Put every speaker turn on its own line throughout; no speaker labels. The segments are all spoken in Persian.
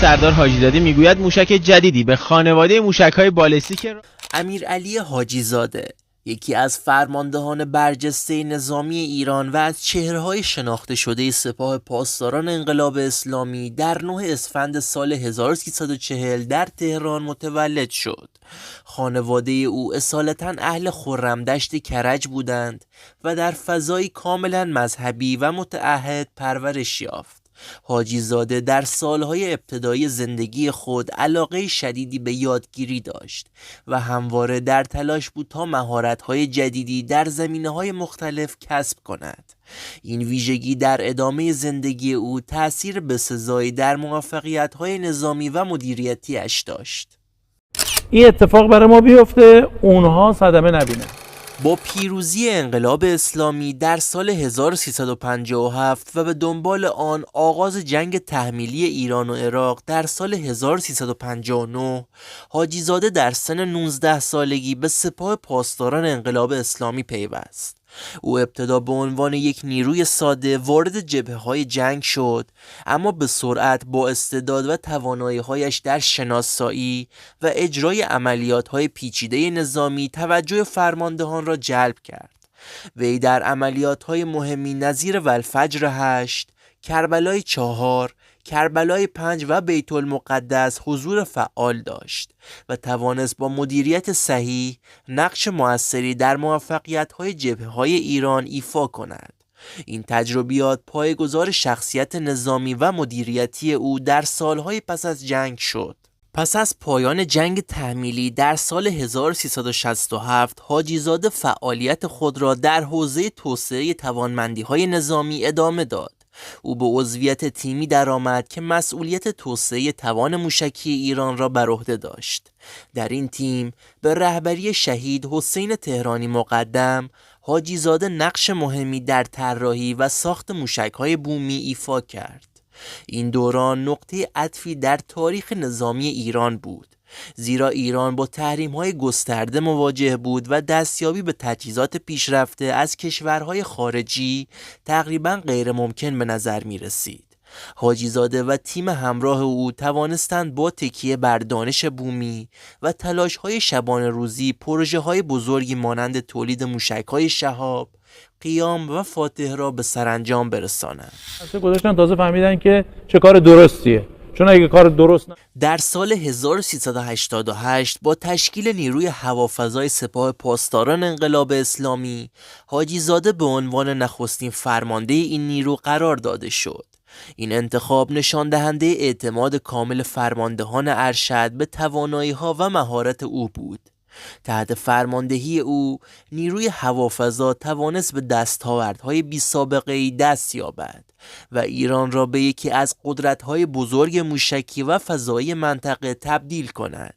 سردار حاجیزاده میگوید موشک جدیدی به خانواده موشک‌های بالستیک
امیرعلی حاجیزاده، یکی از فرماندهان برجسته نظامی ایران و از چهره‌های شناخته شده سپاه پاسداران انقلاب اسلامی، در 9 اسفند سال 1340 در تهران متولد شد. خانواده او اصالتاً اهل خرمدشت کرج بودند و در فضایی کاملاً مذهبی و متعهد پرورش یافت. حاجیزاده در سالهای ابتدایی زندگی خود علاقه شدیدی به یادگیری داشت و همواره در تلاش بود تا مهارت‌های جدیدی در زمینه‌های مختلف کسب کند. این ویژگی در ادامه زندگی او تأثیر بسزایی در موفقیت‌های نظامی و مدیریتی‌اش داشت.
این اتفاق برای ما بیفته، اونها صدمه نبینن.
با پیروزی انقلاب اسلامی در سال 1357 و به دنبال آن آغاز جنگ تحمیلی ایران و عراق در سال 1359، حاجیزاده در سن 19 سالگی به سپاه پاسداران انقلاب اسلامی پیوست. او ابتدا به عنوان یک نیروی ساده وارد جبهه‌های جنگ شد، اما به سرعت با استعداد و توانایی‌هایش در شناسایی و اجرای عملیات‌های پیچیده نظامی توجه فرماندهان را جلب کرد. وی در عملیات‌های مهمی نظیر والفجر 8، کربلای 4، کربلای 5 و بیت المقدس حضور فعال داشت و توانست با مدیریت صحیح نقش مؤثری در موفقیت‌های جبهه‌های ایران ایفا کند. این تجربیات پایه‌گذار شخصیت نظامی و مدیریتی او در سالهای پس از جنگ شد. پس از پایان جنگ تحمیلی در سال 1367، حاجیزاده فعالیت خود را در حوزه توسعه توانمندی‌های نظامی ادامه داد. او به عضویت تیمی درآمد که مسئولیت توسعه توان موشکی ایران را بر عهده داشت. در این تیم به رهبری شهید حسین تهرانی مقدم، حاجیزاده نقش مهمی در طراحی و ساخت موشک‌های بومی ایفا کرد. این دوران نقطه عطفی در تاریخ نظامی ایران بود، زیرا ایران با تحریم‌های گسترده مواجه بود و دستیابی به تجهیزات پیشرفته از کشورهای خارجی تقریباً غیر ممکن به نظر می رسید. حاجیزاده و تیم همراه او توانستند با تکیه بر دانش بومی و تلاش‌های شبانه روزی پروژه‌های بزرگی مانند تولید موشک‌های شهاب، قیام و فاتح را به سرانجام برسانند.
گذاشتن تازه فهمیدن که چه کار درستیه، چون اگه کار درست
در سال 1388 با تشکیل نیروی هوافضای سپاه پاسداران انقلاب اسلامی، حاجیزاده به عنوان نخستین فرمانده این نیرو قرار داده شد. این انتخاب نشان دهنده اعتماد کامل فرماندهان ارشد به توانایی‌ها و مهارت او بود. تحت فرماندهی او، نیروی هوافضا توانست به دستاوردهای بی‌سابقه‌ای دست یابد و ایران را به یکی از قدرت‌های بزرگ موشکی و فضایی منطقه تبدیل کند.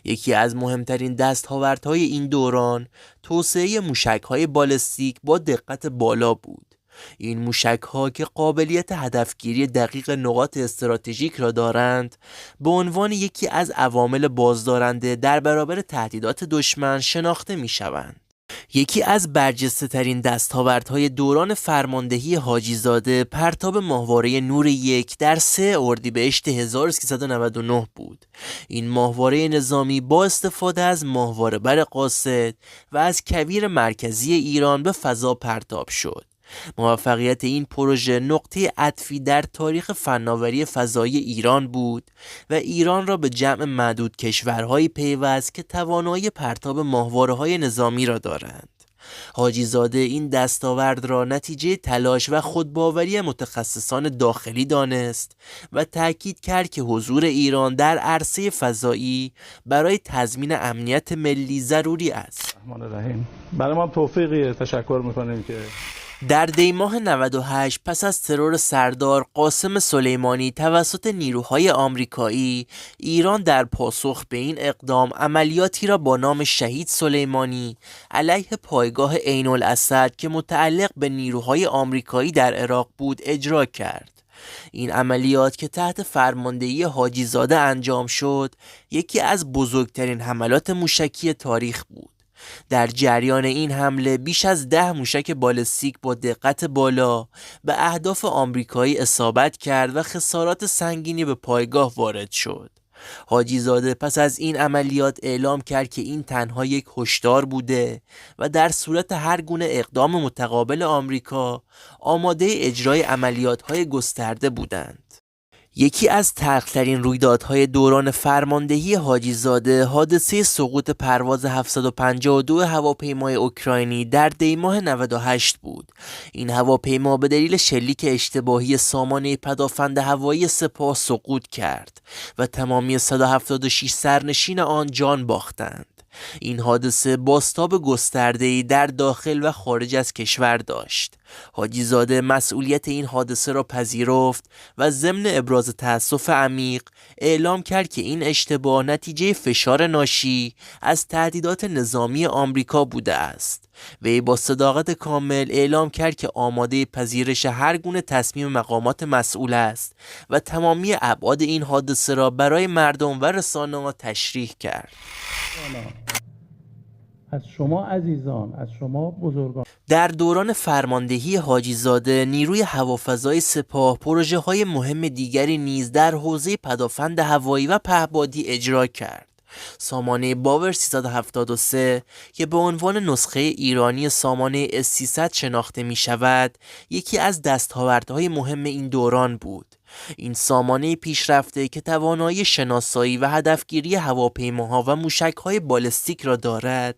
یکی از مهمترین دستاوردهای این دوران، توسعه موشک‌های بالستیک با دقت بالا بود. این موشک‌ها که قابلیت هدفگیری دقیق نقاط استراتژیک را دارند، به عنوان یکی از عوامل بازدارنده در برابر تهدیدات دشمن شناخته می‌شوند. یکی از برجسته‌ترین دستاوردهای دوران فرماندهی حاجیزاده پرتاب ماهواره نور 1 در 3 اردیبهشت 1399 بود. این ماهواره نظامی با استفاده از ماهواره بر قاصد و از کویر مرکزی ایران به فضا پرتاب شد. موفقیت این پروژه نقطه عطفی در تاریخ فناوری فضایی ایران بود و ایران را به جمع معدود کشورهایی پیوست که توانایی پرتاب ماهواره‌های نظامی را دارند. حاجیزاده این دستاورد را نتیجه تلاش و خودباوری متخصصان داخلی دانست و تأکید کرد که حضور ایران در عرصه فضایی برای تضمین امنیت ملی ضروری است.
برای ما توفیقی، تشکر می‌کنیم که
در دی ماه 98 پس از ترور سردار قاسم سلیمانی توسط نیروهای آمریکایی، ایران در پاسخ به این اقدام عملیاتی را با نام شهید سلیمانی علیه پایگاه عین الاسد که متعلق به نیروهای آمریکایی در عراق بود اجرا کرد. این عملیات که تحت فرماندهی حاجیزاده انجام شد، یکی از بزرگترین حملات موشکی تاریخ بود. در جریان این حمله بیش از 10 موشک بالستیک با دقت بالا به اهداف آمریکایی اصابت کرد و خسارات سنگینی به پایگاه وارد شد. حاجیزاده پس از این عملیات اعلام کرد که این تنها یک هشدار بوده و در صورت هر گونه اقدام متقابل آمریکا آماده اجرای عملیات‌های گسترده بودند. یکی از تلخ‌ترین رویدادهای دوران فرماندهی حاجیزاده حادثه سقوط پرواز 752 هواپیمای اوکراینی در دی‌ماه 98 بود. این هواپیما به دلیل شلیک اشتباهی سامانه پدافند هوایی سپاه سقوط کرد و تمامی 176 سرنشین آن جان باختند. این حادثه بازتاب گسترده‌ای در داخل و خارج از کشور داشت. حاجیزاده مسئولیت این حادثه را پذیرفت و ضمن ابراز تأسف عمیق اعلام کرد که این اشتباه نتیجه فشار ناشی از تهدیدات نظامی آمریکا بوده است. وی با صداقت کامل اعلام کرد که آماده پذیرش هر گونه تصمیم مقامات مسئول است و تمامی ابعاد این حادثه را برای مردم و رسانه‌ها تشریح کرد.
از شما عزیزان، از شما بزرگان.
در دوران فرماندهی حاجیزاده نیروی هوافضای سپاه پروژه‌های مهم دیگری نیز در حوزه پدافند هوایی و پهپادی اجرا کرد. سامانه باور 373 که به عنوان نسخه ایرانی سامانه S300 شناخته می شود، یکی از دستاوردهای مهم این دوران بود. این سامانه پیشرفته که توانایی شناسایی و هدفگیری هواپیماها و موشک‌های بالستیک را دارد،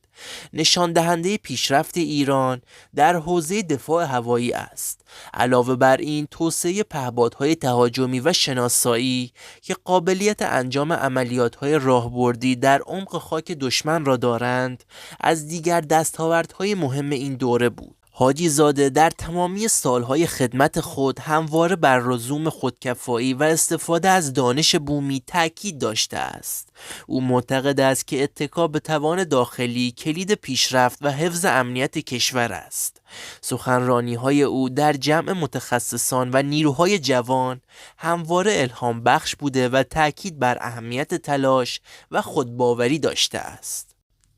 نشان دهنده پیشرفت ایران در حوزه دفاع هوایی است. علاوه بر این، توسعه پهپادهای تهاجمی و شناسایی که قابلیت انجام عملیات‌های راهبردی در عمق خاک دشمن را دارند، از دیگر دستاوردهای مهم این دوره بود. حاجیزاده در تمامی سالهای خدمت خود همواره بر لزوم خودکفایی و استفاده از دانش بومی تاکید داشته است. او معتقد است که اتکا به توان داخلی کلید پیشرفت و حفظ امنیت کشور است. سخنرانی‌های او در جمع متخصصان و نیروهای جوان همواره الهام بخش بوده و تاکید بر اهمیت تلاش و خودباوری داشته است.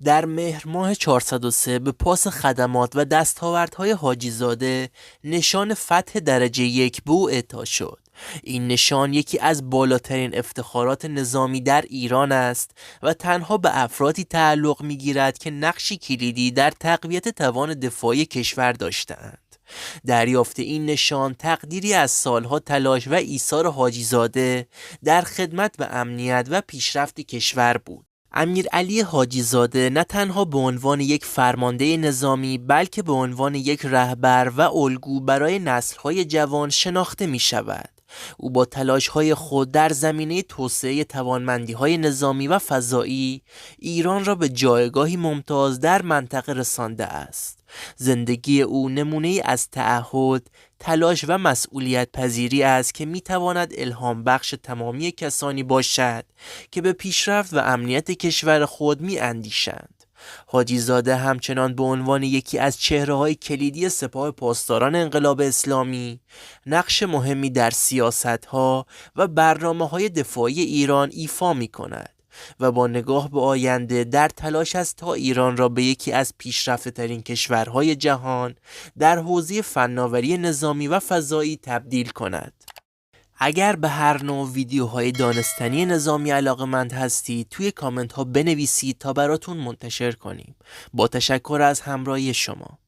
در مهر ماه 403 به پاس خدمات و دستاوردهای حاجیزاده نشان فتح درجه 1 به او اعطا شد. این نشان یکی از بالاترین افتخارات نظامی در ایران است و تنها به افرادی تعلق می‌گیرد که نقشی کلیدی در تقویت توان دفاعی کشور داشتند. دریافت این نشان تقدیری از سالها تلاش و ایثار حاجیزاده در خدمت به امنیت و پیشرفت کشور بود. امیرعلی حاجیزاده نه تنها به عنوان یک فرمانده نظامی بلکه به عنوان یک رهبر و الگو برای نسل‌های جوان شناخته می شود. او با تلاش‌های خود در زمینه توسعه توانمندی‌های نظامی و فضایی ایران را به جایگاهی ممتاز در منطقه رسانده است. زندگی او نمونه‌ای از تعهد، تلاش و مسئولیت پذیری است که می‌تواند الهام بخش تمامی کسانی باشد که به پیشرفت و امنیت کشور خود می‌اندیشند. حاجیزاده همچنان به عنوان یکی از چهره‌های کلیدی سپاه پاسداران انقلاب اسلامی نقش مهمی در سیاست‌ها و برنامه‌های دفاعی ایران ایفا می‌کند و با نگاه به آینده در تلاش است تا ایران را به یکی از پیشرفته‌ترین کشورهای جهان در حوزه فناوری نظامی و فضایی تبدیل کند. اگر به هر نوع ویدیوهای دانستنی نظامی علاقه‌مند هستید توی کامنت ها بنویسید تا براتون منتشر کنیم. با تشکر از همراهی شما.